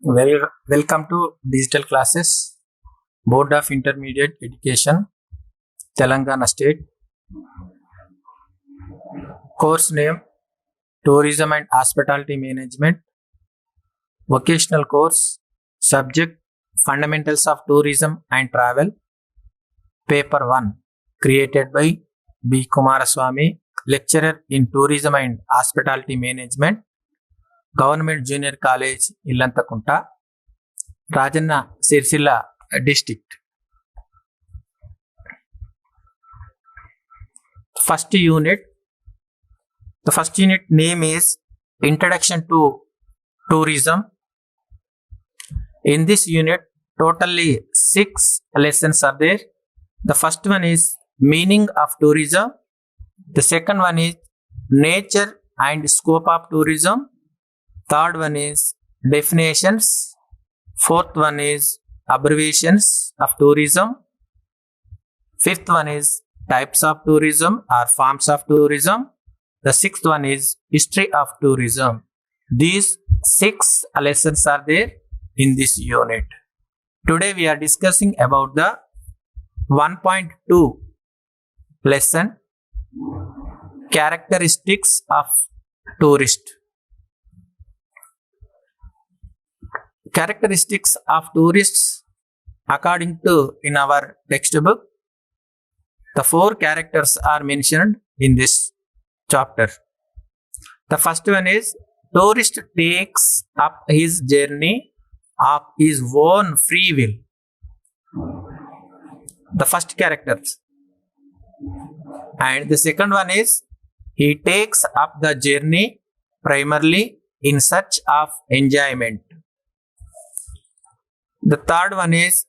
Welcome to Digital Classes, Board of Intermediate Education, Telangana State. Course name Tourism and Hospitality Management. Vocational course. Subject Fundamentals of Tourism and Travel. Paper 1 created by B. Kumaraswamy, lecturer in Tourism and Hospitality Management, Government Junior College, Illantakunta, Rajanna Sirsilla District. First unit. The first unit name is Introduction to Tourism. In this unit, totally 6 lessons are there. The first one is Meaning of Tourism. The second one is Nature and Scope of Tourism. Third one is Definitions. Fourth one is Abbreviations of Tourism. Fifth one is Types of Tourism or Forms of Tourism. The sixth one is History of Tourism. These 6 lessons are there in this unit. Today we are discussing about the 1.2 lesson, Characteristics of Tourist. Characteristics of tourists, according to in our textbook, the 4 characters are mentioned in this chapter. The first one is tourist takes up his journey of his own free will. The first character. And the second one is he takes up the journey primarily in search of enjoyment. The third one is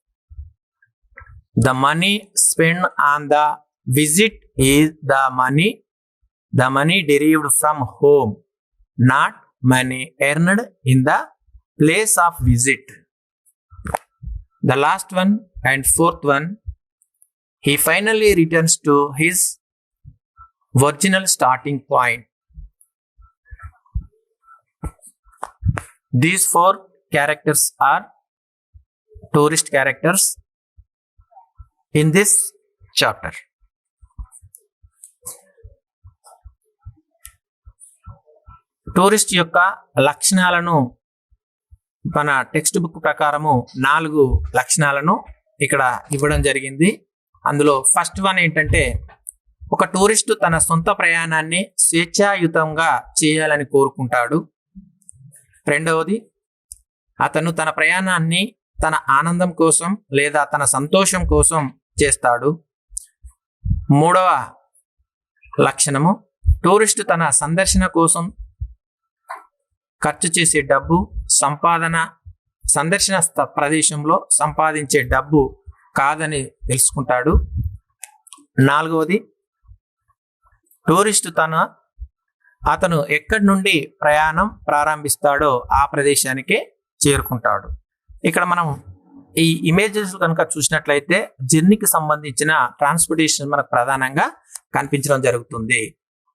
the money spent on the visit is the money derived from home, not money earned in the place of visit. The last one and fourth one, he finally returns to his original starting point. These 4 characters are tourist characters in this chapter. Tourist యొక్క లక్షణాలను మన text book ప్రకారము 4 లక్షణాలను ఇక్కడ ఇవ్వడం జరిగింది. అందులో first one ఏంటంటే ఒక టూరిస్టు తన సొంత ప్రయాణాన్ని స్వేచ్ఛాయుతంగా చేయాలని కోరుకుంటాడు. రెండవది, అతను తన ప్రయాణాన్ని తన ఆనందం కోసం లేదా తన సంతోషం కోసం చేస్తాడు. మూడవ లక్షణము, టూరిస్టు తన సందర్శన కోసం ఖర్చు చేసే డబ్బు సందర్శన ప్రదేశంలో సంపాదించే డబ్బు కాదని తెలుసుకుంటాడు. నాలుగవది, టూరిస్టు అతను ఎక్కడి నుండి ప్రయాణం ప్రారంభిస్తాడో ఆ ప్రదేశానికే చేరుకుంటాడు. ఇక్కడ మనం ఈ ఇమేజెస్ కనుక చూసినట్లయితే జర్నీకి సంబంధించిన ట్రాన్స్పోర్టేషన్ మనకు ప్రధానంగా కనిపించడం జరుగుతుంది.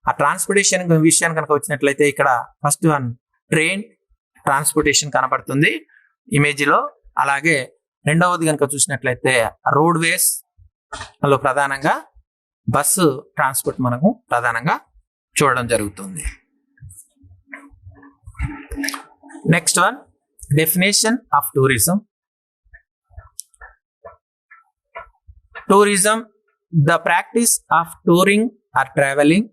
ఆ ట్రాన్స్పోర్టేషన్ విషయాన్ని కనుక వచ్చినట్లయితే ఇక్కడ ఫస్ట్ వన్ ట్రైన్ ట్రాన్స్పోర్టేషన్ కనబడుతుంది ఇమేజ్లో. అలాగే రెండవది కనుక చూసినట్లయితే రోడ్వేస్ లో ప్రధానంగా బస్సు ట్రాన్స్పోర్ట్ మనకు ప్రధానంగా చూడడం జరుగుతుంది. Next one, definition of tourism. Tourism, the practice of touring or traveling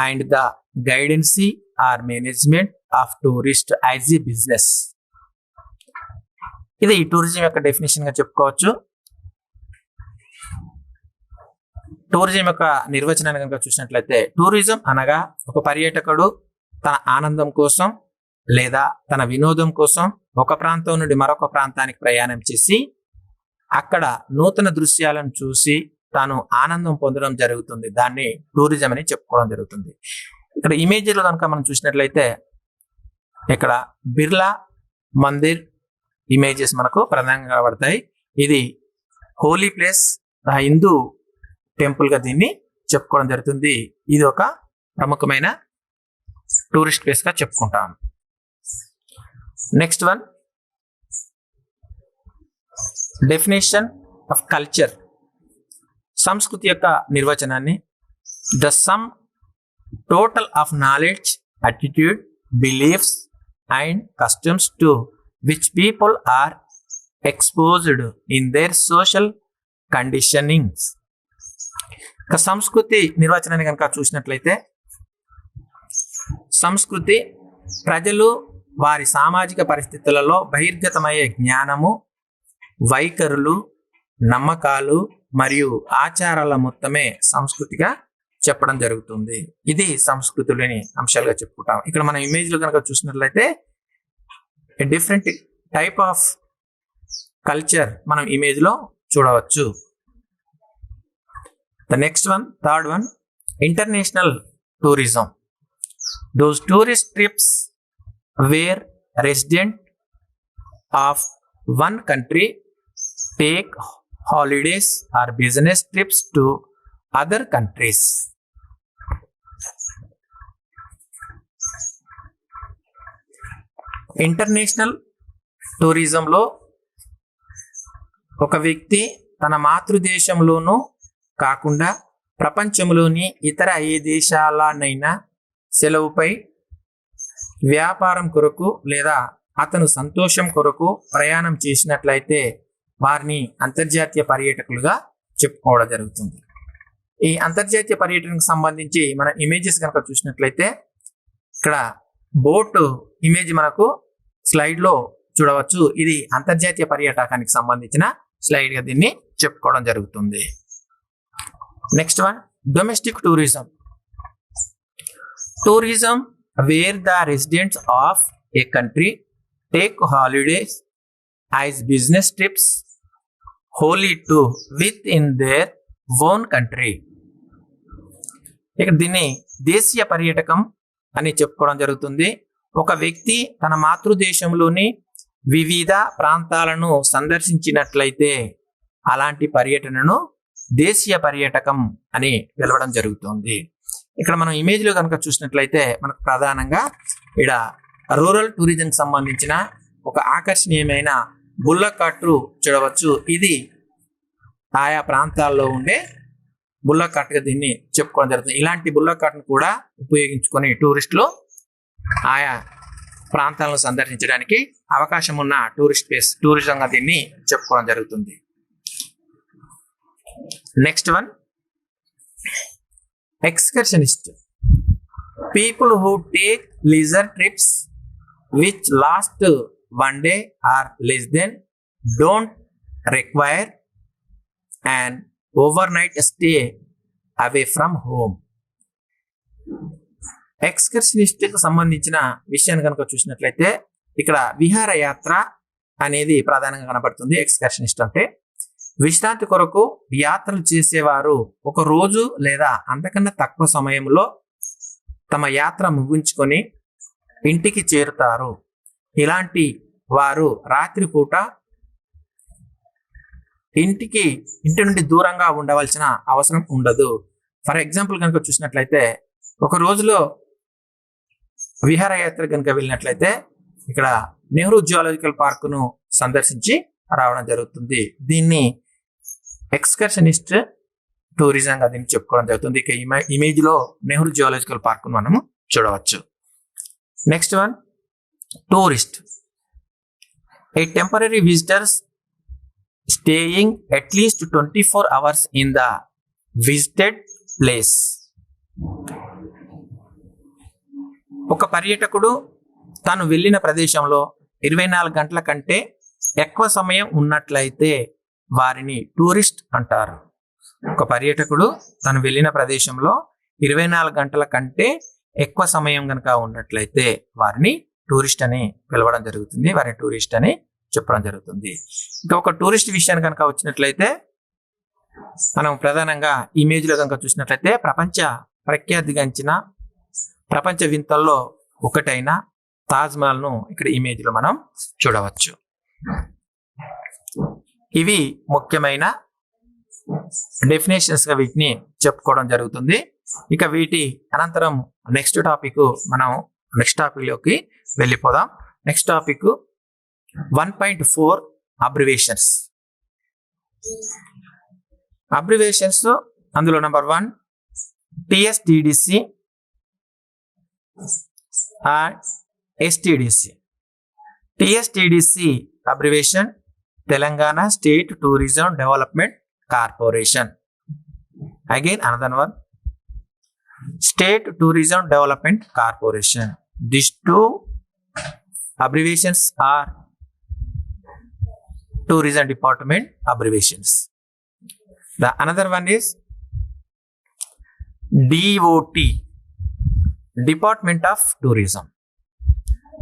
and the guidance or management of tourist as a business. ఇది టూరిజం యొక్క డెఫినేషన్ గా చెప్పుకోవచ్చు. టూరిజం యొక్క నిర్వచనాన్ని కనుక చూసినట్లయితే టూరిజం అనగా ఒక పర్యాటకుడు తన ఆనందం కోసం లేదా తన వినోదం కోసం ఒక ప్రాంతం నుండి మరొక ప్రాంతానికి ప్రయాణం చేసి అక్కడ నూతన దృశ్యాలను చూసి తాను ఆనందం పొందడం జరుగుతుంది. దాన్ని టూరిజం అని చెప్పుకోవడం జరుగుతుంది. ఇక్కడ ఇమేజ్లో కనుక మనం చూసినట్లయితే ఇక్కడ బిర్లా మందిర్ ఇమేజెస్ మనకు ప్రధానంగా కనబడతాయి. ఇది హోలీ ప్లేస్, హిందూ టెంపుల్ గా దీన్ని చెప్పుకోవడం జరుగుతుంది. ఇది ఒక ప్రముఖమైన టూరిస్ట్ ప్లేస్ గా చెప్పుకుంటాం. Next one, definition of culture, సంస్కృతి యొక్క నిర్వచనాన్ని, the sum total of knowledge, attitude, beliefs and customs to which people are exposed in their social conditionings. సంస్కృతి నిర్వచనాన్ని కనుక చూసినట్లయితే, సంస్కృతి ప్రజలు వారి సామాజిక పరిస్థితులలో బహిర్గతమయ్యే జ్ఞానము, వైఖరులు, నమ్మకాలు మరియు ఆచారాల మొత్తమే సంస్కృతిగా చెప్పడం జరుగుతుంది. ఇది సంస్కృతిలోని అంశాలుగా చెప్పుకుంటాం. ఇక్కడ మనం ఇమేజ్ లో కనుక చూసినట్లయితే డిఫరెంట్ టైప్ ఆఫ్ కల్చర్ మనం ఇమేజ్ లో చూడవచ్చు. The next one, third one, international tourism. Those tourist trips where resident of one country take holidays or business trips to other countries. International టూరిజంలో ఒక వ్యక్తి తన మాతృదేశంలోనూ కాకుండా ప్రపంచంలోని ఇతర ఏ దేశాలనైనా సెలవుపై, వ్యాపారం కొరకు లేదా అతను సంతోషం కొరకు ప్రయాణం చేసినట్లయితే వారిని అంతర్జాతీయ పర్యాటకులుగా చెప్పుకోవడం జరుగుతుంది. ఈ అంతర్జాతీయ పర్యటనకు సంబంధించి మన ఇమేజెస్ కనుక చూసినట్లయితే, ఇక్కడ బోట్ ఇమేజ్ మనకు స్లైడ్ లో చూడవచ్చు. ఇది అంతర్జాతీయ పర్యాటకానికి సంబంధించిన స్లైడ్ గా దీన్ని చెప్పుకోవడం జరుగుతుంది. Next one, domestic tourism. Tourism where the residents of a country take holidays as business trips wholly to within their own country. ఇక్కడ దీన్ని దేశీయ పర్యాటకం అని చెప్పుకోవడం జరుగుతుంది. ఒక వ్యక్తి తన మాతృదేశంలోని వివిధ ప్రాంతాలను సందర్శించినట్లయితే అలాంటి పర్యటనను దేశీయ పర్యాటకం అని పిలవడం జరుగుతుంది. ఇక్కడ మనం ఇమేజ్ లో కనుక చూసినట్లయితే మనకు ప్రధానంగా ఇక్కడ రూరల్ టూరిజం సంబంధించిన ఒక ఆకర్షణీయమైన బుల్లకాట్టు చూడవచ్చు. ఇది ఆయా ప్రాంతాల్లో ఉండే బుల్లకాట్గా దీన్ని చెప్పుకోవడం జరుగుతుంది. ఇలాంటి బుల్లకాట్ను కూడా ఉపయోగించుకొని టూరిస్టులు ఆయా ప్రాంతాలను సందర్శించడానికి అవకాశం ఉన్న టూరిస్ట్ ప్లేస్, టూరిజంగా దీన్ని చెప్పుకోవడం జరుగుతుంది. Next one, excursionist. People who take leisure trips which last one day or less than, don't require an overnight stay away from home. ఎక్స్కర్షనిస్ట్ కు సంబంధించిన విషయాన్ని కనుక చూసినట్లయితే ఇక్కడ విహారయాత్ర అనేది ప్రధానంగా కనబడుతుంది. ఎక్స్కర్షనిస్ట్ అంటే విశ్రాంతి కొరకు యాత్రలు చేసేవారు ఒక రోజు లేదా అంతకన్నా తక్కువ సమయంలో తమ యాత్ర ముగించుకొని ఇంటికి చేరుతారు. ఇలాంటి వారు రాత్రిపూట ఇంటి నుండి దూరంగా ఉండవలసిన అవసరం ఉండదు. ఫర్ ఎగ్జాంపుల్ కనుక చూసినట్లయితే ఒక రోజులో విహారయాత్ర కనుక వెళ్ళినట్లయితే ఇక్కడ నెహ్రూ జువాలజికల్ పార్కును సందర్శించి రావడం జరుగుతుంది. దీన్ని ఎక్స్కర్షనిస్ట్ టూరిజంగా దీన్ని చెప్పుకోవడం జరుగుతుంది. ఇక ఇమేజ్ లో నెహ్రూ జువాలజికల్ పార్కును మనము చూడవచ్చు. Next one, tourist. A temporary visitors staying at least 24 hours in the visited place. ఒక పర్యాటకుడు తాను వెళ్ళిన ప్రదేశంలో 24 గంటల కంటే ఎక్కువ సమయం ఉన్నట్లయితే వారిని టూరిస్ట్ అంటారు. ఒక పర్యాటకుడు తాను వెళ్ళిన ప్రదేశంలో 24 గంటల కంటే ఎక్కువ సమయం కనుక ఉన్నట్లయితే వారిని టూరిస్ట్ అని పిలవడం జరుగుతుంది, వారిని టూరిస్ట్ అని చెప్పడం జరుగుతుంది. ఇంకా ఒక టూరిస్ట్ విషయాన్ని కనుక వచ్చినట్లయితే మనం ప్రధానంగా ఇమేజ్ లో కనుక చూసినట్లయితే ప్రపంచ ప్రఖ్యాతిగాంచిన ప్రపంచ వింతల్లో ఒకటైన తాజ్ మహల్ ను ఇక్కడ ఇమేజ్ లో మనం చూడవచ్చు. ఇవి ముఖ్యమైన డెఫినేషన్స్ గా వీటిని చెప్పుకోవడం జరుగుతుంది. ఇక వీటి అనంతరం నెక్స్ట్ టాపిక్ లోకి వెళ్ళిపోదాం. Next topic 1.4 abbreviations. అబ్రివేషన్స్ అందులో number 1 TSTDC and STDC. TSTDC abbreviation Telangana state tourism development corporation. Again another one, State Tourism Development Corporation. These two abbreviations are Tourism Department abbreviations. The another one is DOT, Department of Tourism.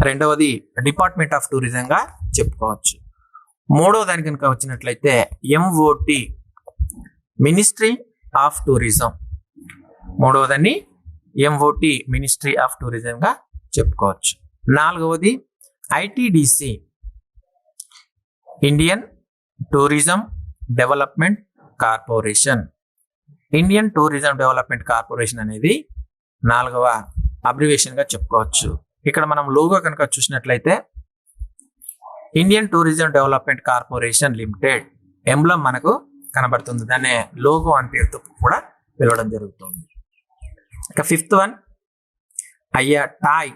రెండవది department of tourism గా చెప్పుకోవచ్చు. మూడో దాని కనుక వచ్చినట్లయితే MOT, ministry of tourism. మూడవదాన్ని MOT, ministry of tourism గా చెప్పుకోవచ్చు. నాలుగవది ITDC, Indian tourism development corporation. Indian tourism development corporation అనేది నాలుగవ అబ్రివేషన్ గా చెప్పుకోవచ్చు. ఇక్కడ మనం లోగో కనుక చూసినట్లయితే Indian tourism development corporation limited emblem మనకు కనబడుతుంది. దాన్ని లోగో అని పేరుతో కూడా పిలవడం జరుగుతుంది. ఇక 5th one toy,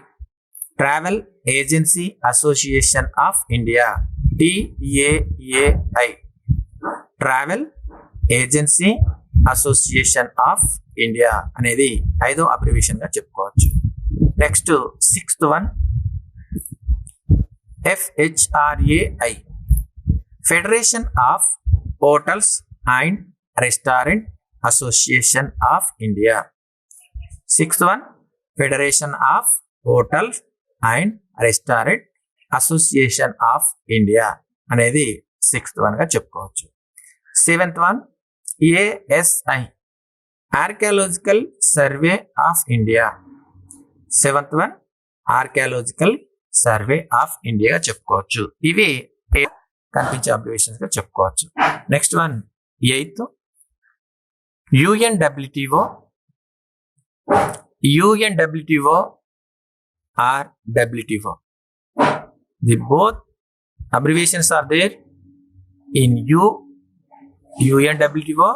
travel agency association of India, TAAI, travel agency association of India అనేది 5వ అబ్రివేషన్ గా చెప్పుకోవచ్చు. Next 6th one FHRAI, federation of hotels and restaurant association of India. 6th one federation of hotels and restaurant association of India అనేది 6th one గా చెప్పుకోవచ్చు. 7th one ASI, archaeological survey of India. 7th one archaeological survey of India చెప్పుకోవచ్చు. ఇవి కనిపించే abbreviations గా చెప్పుకోవచ్చు. Next one 8th UNWTO, or WTO. The both abbreviations are there in UNWTO,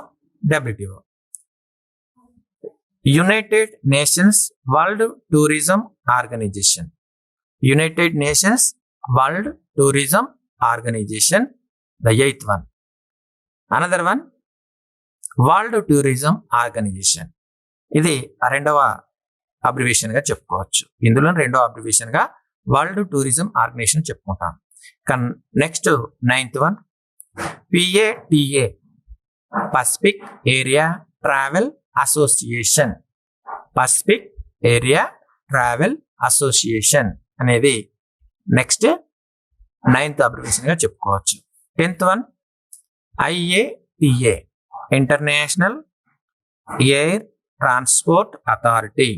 WTO. United Nations World Tourism Organization. United Nations World Tourism Organization, the 8th one. Another one, World Tourism Organization. ఇది రెండవ abbreviation గా చెప్పుకోవచ్చు. ఇందులో రెండవ abbreviation గా world tourism organisation చెప్పుకుంటాం. Next 9th one PATA, Pacific area travel association. Pacific area travel association అనేది next 9th abbreviation గా చెప్పుకోవచ్చు. 10th one IATA, international air transport authority.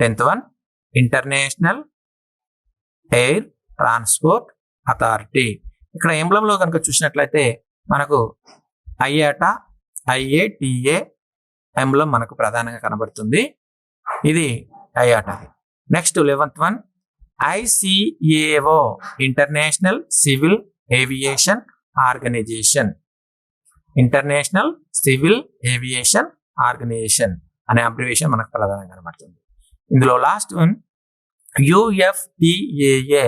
10th one international air transport authority. ఇక్కడ ఎంబ్లంలో కనుక చూసినట్లయితే మనకు IATA emblem మనకు ప్రధానంగా కనబడుతుంది. ఇది IATA. Next 11th one ICAO, international civil aviation organisation. International civil aviation organisation అనే అబ్రివేషన్ మనకు ప్రధానంగా కనబడుతుంది. ఇందులో last one UFTAA,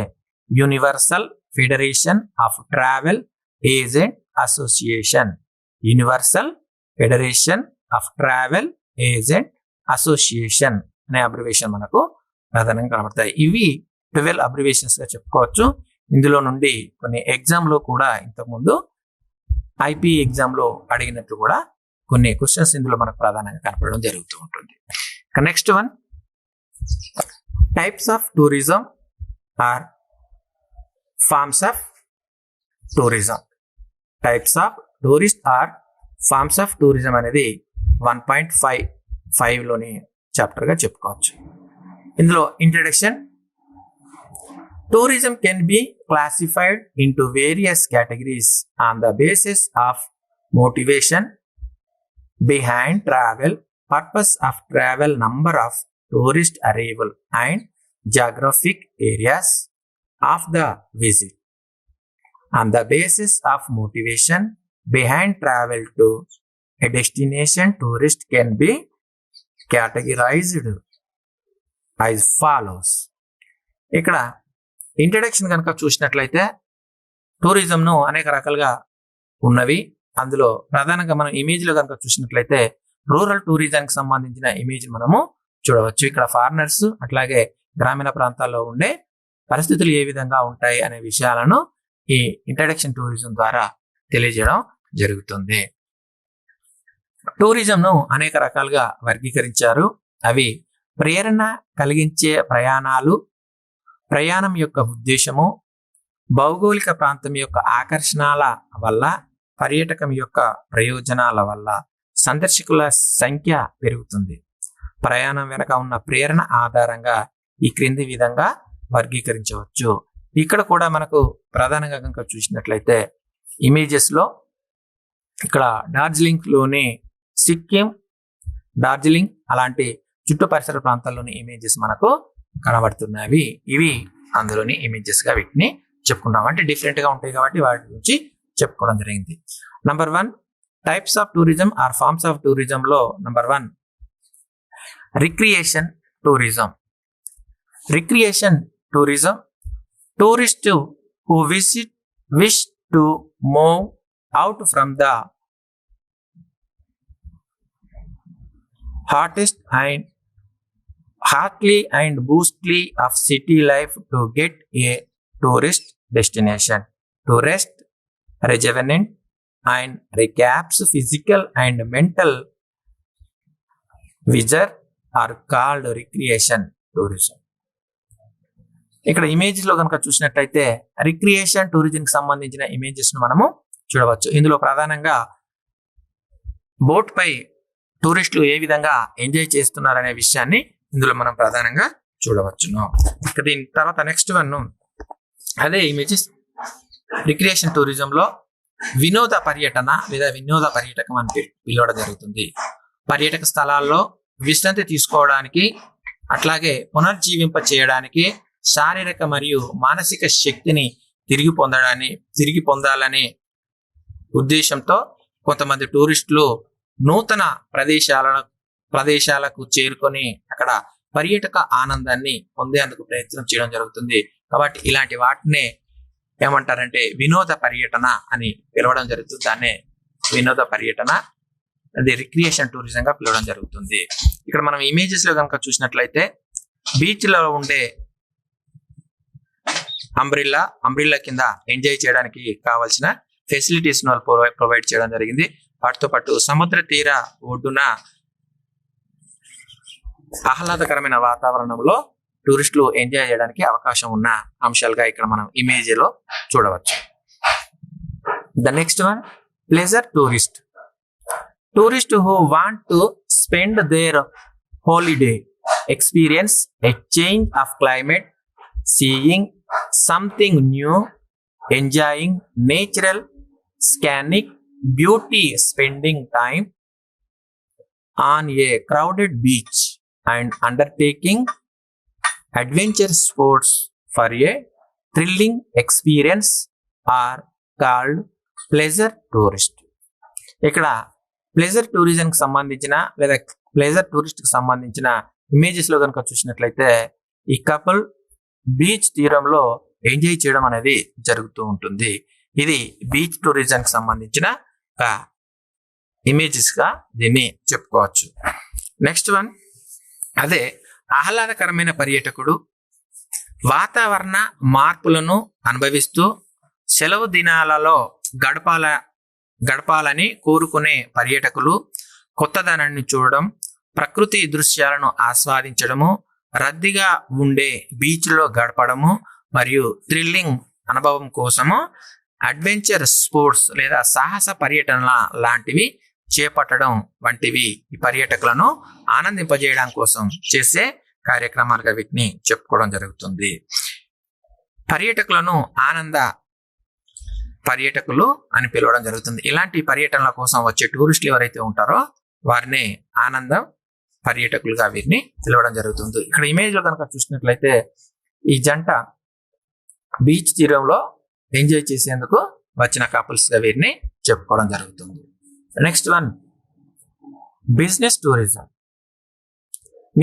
universal federation of travel agent association. Universal federation of travel agent association అనే అబ్రివేషన్ మనకు ప్రధానంగా కనబడతాయి. ఇవి 12 అబ్రివేషన్స్ గా చెప్పుకోవచ్చు. ఇందులో నుండి కొన్ని ఎగ్జామ్ లో కూడా ఇంతకుముందు IP ఎగ్జామ్ లో అడిగినట్టు కూడా కొన్ని క్వశ్చన్స్ ఇందులో మనకు ప్రధానంగా కనపడడం జరుగుతూ ఉంటుంది. Next one types of tourism or forms of tourism. Types of tourist or forms of tourism అనేది 1.5 లోని చాప్టర్ గా చెప్పుకోవచ్చు. ఇందులో introduction, tourism can be classified into various categories on the basis of motivation behind travel, purpose of travel, number of tourist arrival and geographic areas of the visit. On the basis of motivation behind travel to a destination, tourist can be categorized as follows. ఇక్కడ introduction కనుక చూసినట్లయితే టూరిజంను అనేక రకాలుగా ఉన్నవి. అందులో ప్రధానంగా మనం ఇమేజ్లో కనుక చూసినట్లయితే రూరల్ టూరిజంకి సంబంధించిన ఇమేజ్ మనము చూడవచ్చు. ఇక్కడ ఫారినర్స్ అట్లాగే గ్రామీణ ప్రాంతాల్లో ఉండే పరిస్థితులు ఏ విధంగా ఉంటాయి అనే విషయాలను ఈ ఇంట్రడక్షన్ టూరిజం ద్వారా తెలియజేయడం జరుగుతుంది. టూరిజంను అనేక రకాలుగా వర్గీకరించారు. అవి ప్రేరణ కలిగించే ప్రయాణాలు, ప్రయాణం యొక్క ఉద్దేశము, భౌగోళిక ప్రాంతం యొక్క ఆకర్షణల వల్ల, పర్యాటకం యొక్క ప్రయోజనాల వల్ల సందర్శకుల సంఖ్య పెరుగుతుంది. ప్రయాణం వెనక ఉన్న ప్రేరణ ఆధారంగా ఈ క్రింది విధంగా వర్గీకరించవచ్చు. ఇక్కడ కూడా మనకు ప్రధానంగా కనుక చూసినట్లయితే ఇమేజెస్ లో ఇక్కడ డార్జిలింగ్లోని సిక్కిం, డార్జిలింగ్ అలాంటి చుట్టూ పరిసర ప్రాంతాల్లోని ఇమేజెస్ మనకు కనబడుతున్నవి. ఇవి అందులోని ఇమేజెస్ గా వీటిని చెప్పుకుంటాం. అంటే డిఫరెంట్ గా ఉంటాయి కాబట్టి వాటి గురించి చెప్పుకోవడం జరిగింది. Number 1 types of tourism or forms of tourism లో number 1 recreation tourism. Recreation tourism, tourists who wish to move out from the hotly and boostly of city life to get a tourist destination to rest, rejuvenate and recaps physical and mental vigor are called recreation tourism. ఇక్కడ image లో కనుక చూసినట్లయితే recreation tourism కి సంబంధించిన images ను మనము చూడవచ్చు. ఇందులో ప్రధానంగా బోట్ పై టూరిస్టులు ఏ విధంగా ఎంజాయ్ చేస్తున్నారనే విషయాన్ని ఇందులో మనం ప్రధానంగా చూడవచ్చును. దీని తర్వాత నెక్స్ట్ వన్ అదే ఇమేజెస్ రిక్రియేషన్ టూరిజం లో వినోద పర్యటన లేదా వినోద పర్యాటకం అని పిలవడం జరుగుతుంది. పర్యాటక స్థలాల్లో విశ్రాంతి తీసుకోవడానికి అట్లాగే పునర్జీవింప చేయడానికి, శారీరక మరియు మానసిక శక్తిని తిరిగి పొందాలనే ఉద్దేశంతో కొంతమంది టూరిస్టులు నూతన ప్రదేశాలకు చేరుకొని అక్కడ పర్యాటక ఆనందాన్ని పొందేందుకు ప్రయత్నం చేయడం జరుగుతుంది. కాబట్టి ఇలాంటి వాటినే ఏమంటారంటే వినోద పర్యటన అని పిలవడం జరుగుతుంది. దాన్నే వినోద పర్యటన, అది రిక్రియేషన్ టూరిజం గా పిలవడం జరుగుతుంది. ఇక్కడ మనం ఇమేజెస్ లో కనుక చూసినట్లయితే బీచ్ లో ఉండే అంబ్రిల్లా కింద ఎంజాయ్ చేయడానికి కావాల్సిన ఫెసిలిటీస్ ప్రొవైడ్ చేయడం జరిగింది. వాటితో పాటు సముద్ర తీర ఒడ్డున ఆహ్లాదకరమైన వాతావరణంలో టూరిస్టులు ఎంజాయ్ చేయడానికి అవకాశం ఉన్న అంశాలుగా ఇక్కడ మనం ఇమేజ్ లో చూడవచ్చు. The next one pleasure tourist. Tourists who want to spend their holiday experience a change of climate, seeing something new, enjoying natural scenic beauty, spending time on a crowded beach and undertaking adventure sports for a thrilling experience are called pleasure tourist. ఇక్కడ pleasure tourism కి సంబంధించిన లేదా pleasure tourist కి సంబంధించిన images లో కనుక చూసినట్లయితే ఈ కపుల్ బీచ్ తీరంలో ఎంజాయ్ చేయడం అనేది జరుగుతూ ఉంటుంది. ఇది బీచ్ టూరిజం కి సంబంధించిన ఇమేజెస్ గా దీన్ని చెప్పుకోవచ్చు. నెక్స్ట్ వన్ అదే ఆహ్లాదకరమైన పర్యాటకుడు. వాతావరణ మార్పులను అనుభవిస్తూ సెలవు దినాలలో గడపాలని కోరుకునే పర్యాటకులు కొత్తదనాన్ని చూడడం, ప్రకృతి దృశ్యాలను ఆస్వాదించడము, రద్దీగా ఉండే బీచ్లో గడపడము మరియు థ్రిల్లింగ్ అనుభవం కోసము అడ్వెంచర్ స్పోర్ట్స్ లేదా సాహస పర్యటన లాంటివి చేపట్టడం వంటివి ఈ పర్యాటకులను ఆనందింపజేయడం కోసం చేసే కార్యక్రమాలుగా వీటిని చెప్పుకోవడం జరుగుతుంది. పర్యాటకులను పర్యాటకులు అని పిలవడం జరుగుతుంది. ఇలాంటి పర్యటనల కోసం వచ్చే టూరిస్టులు ఎవరైతే ఉంటారో వారిని ఆనందం పర్యాటకులుగా వీరిని పిలవడం జరుగుతుంది. ఇక్కడ ఇమేజ్ లో కనుక చూసినట్లయితే ఈ జంట బీచ్ తీరంలో ఎంజాయ్ చేసేందుకు వచ్చిన కపుల్స్ గా వీరిని చెప్పుకోవడం జరుగుతుంది. Next one, business tourism.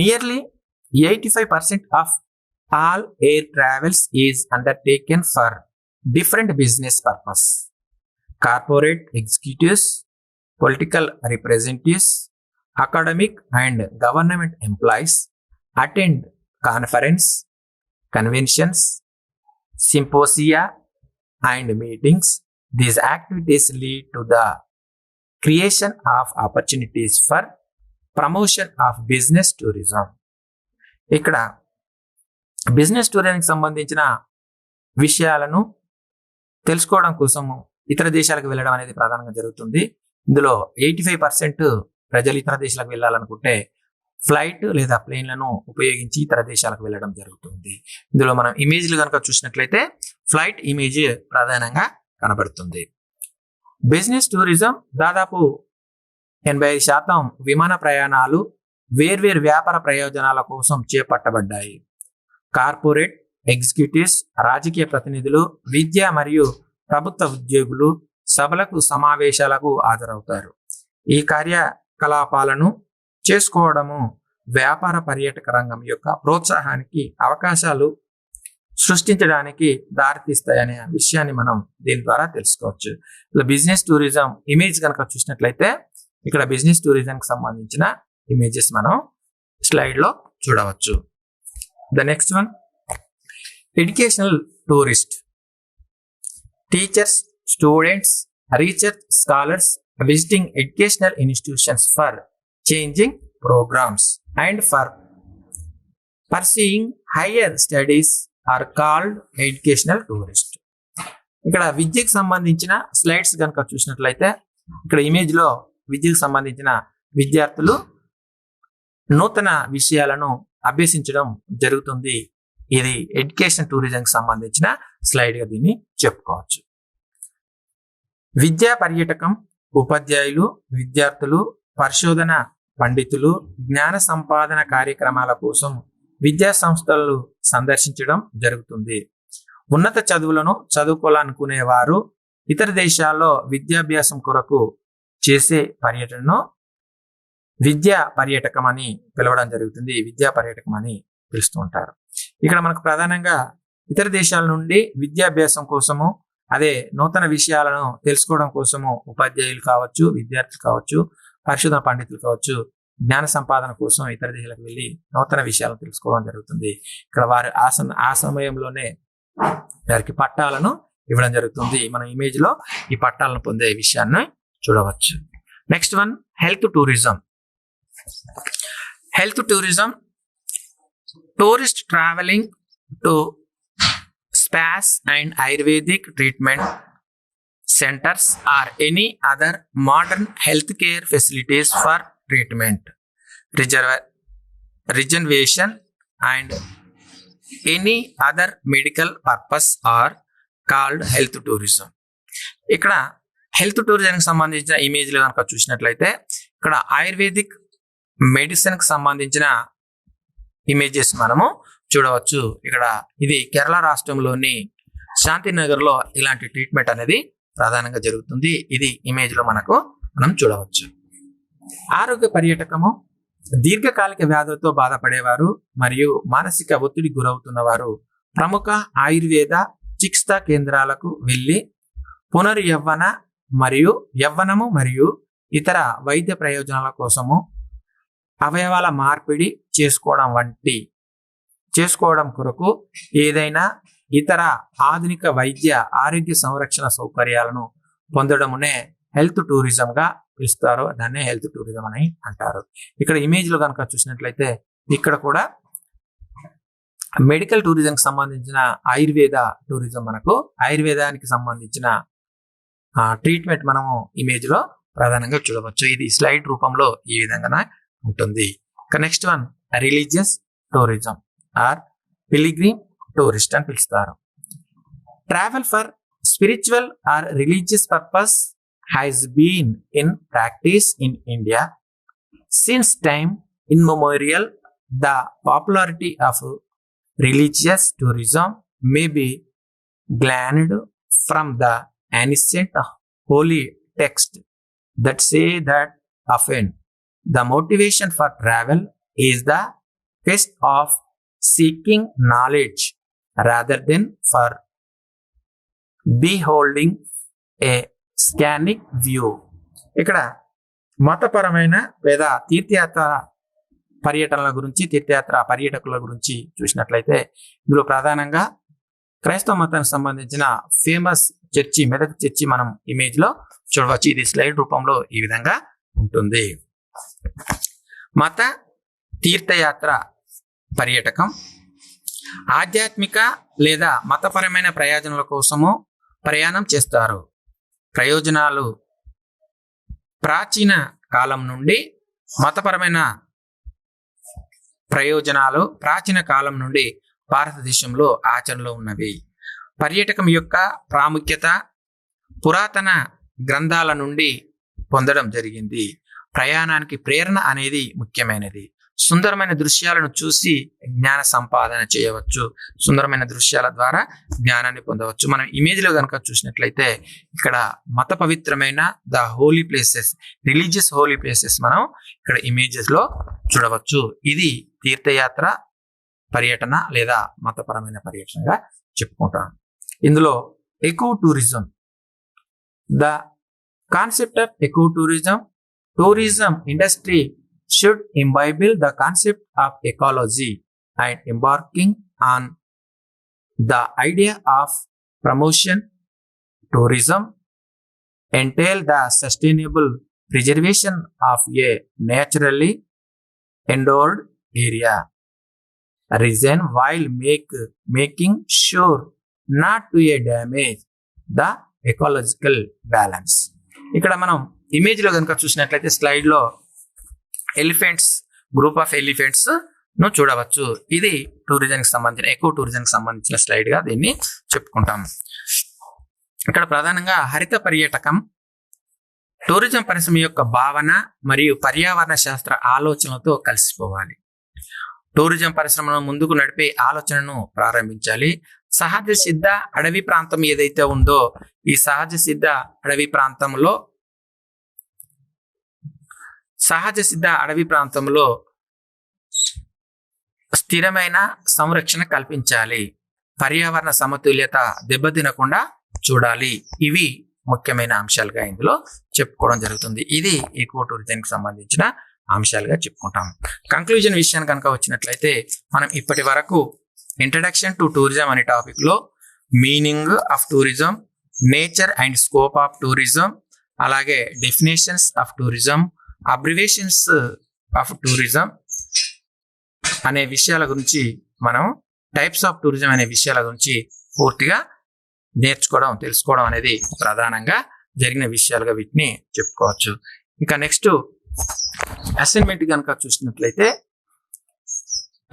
Nearly 85% of all air travels is undertaken for different business purpose. Corporate executives, political representatives, academic and government employees attend conference, conventions, symposia and meetings. These activities lead to the creation of opportunities for promotion of business tourism. ఇక్కడ business టూరిజంకి సంబంధించిన విషయాలను తెలుసుకోవడం కోసము ఇతర దేశాలకు వెళ్ళడం అనేది ప్రధానంగా జరుగుతుంది. ఇందులో 85% ప్రజలు ఇతర దేశాలకు వెళ్ళాలనుకుంటే ఫ్లైట్ లేదా ప్లేన్లను ఉపయోగించి ఇతర దేశాలకు వెళ్ళడం జరుగుతుంది. ఇందులో మనం ఇమేజ్లు కనుక చూసినట్లయితే ఫ్లైట్ ఇమేజ్ ప్రధానంగా కనబడుతుంది. బిజినెస్ టూరిజం దాదాపు 85% విమాన ప్రయాణాలు వేర్వేరు వ్యాపార ప్రయోజనాల కోసం చేపట్టబడ్డాయి. కార్పొరేట్ ఎగ్జిక్యూటివ్స్, రాజకీయ ప్రతినిధులు, విద్య మరియు ప్రభుత్వ ఉద్యోగులు సభలకు, సమావేశాలకు హాజరవుతారు. ఈ కార్యకలాపాలను చేసుకోవడము వ్యాపార పర్యాటక రంగం యొక్క ప్రోత్సాహానికి అవకాశాలు సృష్టించడానికి దారితీస్తాయనే విషయాన్ని మనం దీని ద్వారా తెలుసుకోవచ్చు. ఇలా బిజినెస్ టూరిజం ఇమేజ్ కనుక చూసినట్లయితే ఇక్కడ బిజినెస్ టూరిజంకి సంబంధించిన ఇమేజెస్ మనం స్లైడ్ లో చూడవచ్చు. The next one, educational tourist. Teachers, students, research scholars visiting educational institutions for changing programmes and for pursuing higher studies are called educational tourist. ఇక్కడ విద్యకు సంబంధించిన స్లైడ్స్ కనుక చూసినట్లయితే ఇక్కడ ఇమేజ్ లో విద్యకు సంబంధించిన విద్యార్థులు నూతన విషయాలను అభ్యసించడం జరుగుతుంది. ఇది ఎడ్యుకేషన్ టూరిజంకి సంబంధించిన స్లైడ్గా దీన్ని చెప్పుకోవచ్చు. విద్యా పర్యాటకం ఉపాధ్యాయులు, విద్యార్థులు, పరిశోధన పండితులు జ్ఞాన సంపాదన కార్యక్రమాల కోసం విద్యా సంస్థలను సందర్శించడం జరుగుతుంది. ఉన్నత చదువులను చదువుకోవాలనుకునే వారు ఇతర దేశాల్లో విద్యాభ్యాసం కొరకు చేసే పర్యటనను విద్యా పర్యాటకం అని పిలవడం జరుగుతుంది. విద్యా పర్యాటకం అని పిలుస్తూ ఉంటారు. ఇక్కడ మనకు ప్రధానంగా ఇతర దేశాల నుండి విద్యాభ్యాసం కోసము, అదే నూతన విషయాలను తెలుసుకోవడం కోసము ఉపాధ్యాయులు కావచ్చు, విద్యార్థులు కావచ్చు, పరిశోధన పండితులు కావచ్చు, జ్ఞాన సంపాదన కోసం ఇతర దేశాలకు వెళ్ళి నూతన విషయాలను తెలుసుకోవడం జరుగుతుంది. ఇక్కడ వారు ఆ సమయంలోనే వారికి పట్టాలను ఇవ్వడం జరుగుతుంది. మన ఇమేజ్ లో ఈ పట్టాలను పొందే విషయాన్ని చూడవచ్చు. Next one, health tourism. Health tourism, tourists traveling to spas and Ayurvedic treatment centers or any other modern healthcare facilities for treatment, regeneration and any other medical purpose are called health tourism. ఇక్కడ health టూరిజంకి సంబంధించిన ఇమేజ్లు కనుక చూసినట్లయితే ఇక్కడ ayurvedic medicine కి సంబంధించిన images మనము చూడవచ్చు. ఇక్కడ ఇది కేరళ రాష్ట్రంలోని శాంతినగర్ లో ఇలాంటి ట్రీట్మెంట్ అనేది ప్రధానంగా జరుగుతుంది. ఇది ఇమేజ్ లో మనం చూడవచ్చు. ఆరోగ్య పర్యాటకము దీర్ఘకాలిక వ్యాధులతో బాధపడేవారు మరియు మానసిక ఒత్తిడి గురవుతున్న వారు ప్రముఖ ఆయుర్వేద చికిత్సా కేంద్రాలకు వెళ్ళి యవ్వనము మరియు ఇతర వైద్య ప్రయోజనాల కోసము అవయవాల మార్పిడి చేసుకోవడం కొరకు ఏదైనా ఇతర ఆధునిక వైద్య ఆరోగ్య సంరక్షణ సౌకర్యాలను పొందడమునే హెల్త్ టూరిజం గా పిలుస్తారు. దాన్నే హెల్త్ టూరిజం అని అంటారు. ఇక్కడ ఇమేజ్ లో కనుక చూసినట్లయితే ఇక్కడ కూడా మెడికల్ టూరిజం కి సంబంధించిన ఆయుర్వేద టూరిజం, మనకు ఆయుర్వేదానికి సంబంధించిన ట్రీట్మెంట్ మనము ఇమేజ్ లో ప్రధానంగా చూడవచ్చు. ఇది స్లైడ్ రూపంలో ఈ విధంగా ఉంటుంది. Next one, religious tourism or pilgrim tourist అని పిలుస్తారు. Travel for spiritual or religious purpose has been in practice in India since time immemorial. The popularity of religious tourism may be gleaned from the ancient holy text that say that often the motivation for travel is the quest of seeking knowledge rather than for beholding a scenic view. ఇక్కడ మతపరమైన లేదా తీర్థయాత్ర పర్యటనల గురించి, తీర్థయాత్ర పర్యాటకుల గురించి చూసినట్లయితే ఇందులో ప్రధానంగా క్రైస్తవ మతానికి సంబంధించిన ఫేమస్ చర్చి, మెదక్ చర్చి మనం ఇమేజ్ లో చూడవచ్చు. ఇది స్లైడ్ రూపంలో ఈ విధంగా ఉంటుంది. మత తీర్థయాత్ర పర్యాటకం ఆధ్యాత్మిక లేదా మతపరమైన ప్రయోజనాల కోసము ప్రయాణం చేస్తారు. ప్రయోజనాలు ప్రాచీన కాలం నుండి మతపరమైన ప్రయోజనాలు ప్రాచీన కాలం నుండి భారతదేశంలో ఆచరణలో ఉన్నవి. పర్యాటకం యొక్క ప్రాముఖ్యత పురాతన గ్రంథాల నుండి పొందడం జరిగింది. ప్రయాణానికి ప్రేరణ అనేది ముఖ్యమైనది. సుందరమైన దృశ్యాలను చూసి జ్ఞాన సంపాదన చేయవచ్చు. సుందరమైన దృశ్యాల ద్వారా జ్ఞానాన్ని పొందవచ్చు. మనం ఇమేజ్ లో కనుక చూసినట్లయితే ఇక్కడ మత పవిత్రమైన the holy places, religious holy places మనం ఇక్కడ ఇమేజెస్ లో చూడవచ్చు. ఇది తీర్థయాత్ర పర్యటన లేదా మతపరమైన పర్యటనగా చెప్పుకుంటాం. ఇందులో eco tourism, the concept of eco tourism, tourism industry should imbibe the concept of ecology and embarking on the idea of promotion. Tourism entail the sustainable preservation of a naturally endowed area region while making sure not to damage the ecological balance. ఇక్కడ మనం image లో కనుక చూసినట్లయితే slide లో elephants, group of elephants ను చూడవచ్చు. ఇది tourism కి సంబంధించిన, ఎకో టూరిజం కి సంబంధించిన స్లైడ్ గా దీన్ని చెప్పుకుంటాం. ఇక్కడ ప్రధానంగా హరిత పర్యాటకం టూరిజం పరిశ్రమ యొక్క భావన మరియు పర్యావరణ శాస్త్ర ఆలోచనలతో కలిసిపోవాలి. టూరిజం పరిశ్రమను ముందుకు నడిపే ఆలోచనను ప్రారంభించాలి. సహజ సిద్ధ అడవి ప్రాంతం ఏదైతే ఉందో ఈ సహజ సిద్ధ అడవి ప్రాంతంలో స్థిరమైన సంరక్షణ కల్పించాలి. పర్యావరణ సమతుల్యత దెబ్బతినకుండా చూడాలి. ఇవి ముఖ్యమైన అంశాలుగా ఇందులో చెప్పుకోవడం జరుగుతుంది. ఇది ఎకో టూరిజంకి సంబంధించిన అంశాలుగా చెప్పుకుంటాం. కంక్లూజన్ విషయాన్ని కనుక వచ్చినట్లయితే మనం ఇప్పటి వరకు ఇంట్రడక్షన్ టు టూరిజం అనే టాపిక్ లో meaning of tourism, nature and scope of tourism, అలాగే definitions of tourism, abbreviations of tourism అనే విషయాల గురించి, మనం టైప్స్ ఆఫ్ టూరిజం అనే విషయాల గురించి పూర్తిగా నేర్చుకోవడం, తెలుసుకోవడం అనేది ప్రధానంగా జరిగిన విషయాలుగా వీటిని చెప్పుకోవచ్చు. ఇక నెక్స్ట్ అసైన్మెంట్ కనుక చూసినట్లయితే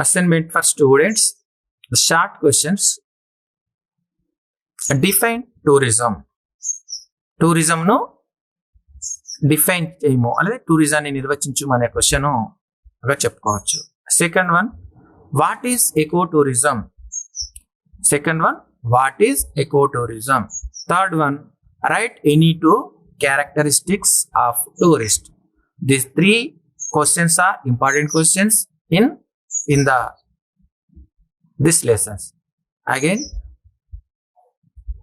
assignment for students, short questions. Define tourism. టూరిజంను డిఫైన్ చేయము అలాగే టూరిజాన్ని నిర్వచించు అనే క్వశ్చన్ చెప్పుకోవచ్చు. Second one, what is eco tourism? Third one, write any two characteristics of tourist. These three questions are important questions in this lessons. Again,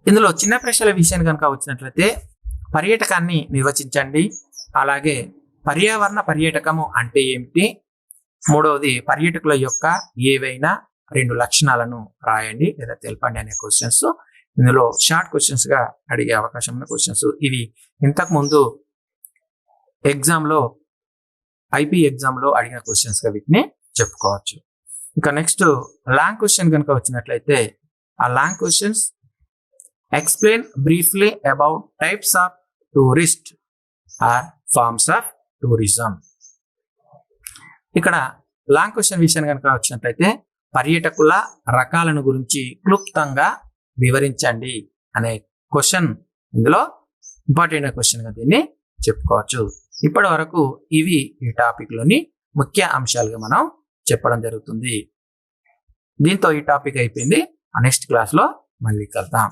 ఇందులో చిన్న ప్రశ్నల విషయాన్ని కనుక వచ్చినట్లయితే పర్యాటకాన్ని నిర్వచించండి. అలాగే పర్యావరణ పర్యాటకము అంటే ఏమిటి? మూడవది, పర్యాటకుల యొక్క ఏవైనా 2 లక్షణాలను రాయండి లేదా తెలపండి అనే క్వశ్చన్స్ ఇందులో షార్ట్ క్వశ్చన్స్ గా అడిగే అవకాశం ఉన్న క్వశ్చన్స్. ఇవి ఇంతకు ముందు ఐపీ ఎగ్జామ్ లో అడిగిన క్వశ్చన్స్ గా వీటిని చెప్పుకోవచ్చు. ఇంకా నెక్స్ట్ లాంగ్ క్వశ్చన్ కనుక వచ్చినట్లయితే ఆ long questions, explain briefly about types of tourist or forms of tourism. ఇక్కడ లాంగ్ క్వశ్చన్ విషయం కనుక వచ్చినట్లయితే పర్యాటకుల రకాలను గురించి క్లుప్తంగా వివరించండి అనే క్వశ్చన్ ఇందులో ఇంపార్టెంట్ క్వశ్చన్ గా దీన్ని చెప్పుకోవచ్చు. ఇప్పటి వరకు ఇవి ఈ టాపిక్ లోని ముఖ్య అంశాలుగా మనం చెప్పడం జరుగుతుంది. దీంతో ఈ టాపిక్ అయిపోయింది. నెక్స్ట్ క్లాస్ లో మళ్ళీ కలుద్దాం.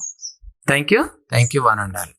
Thank you one and all.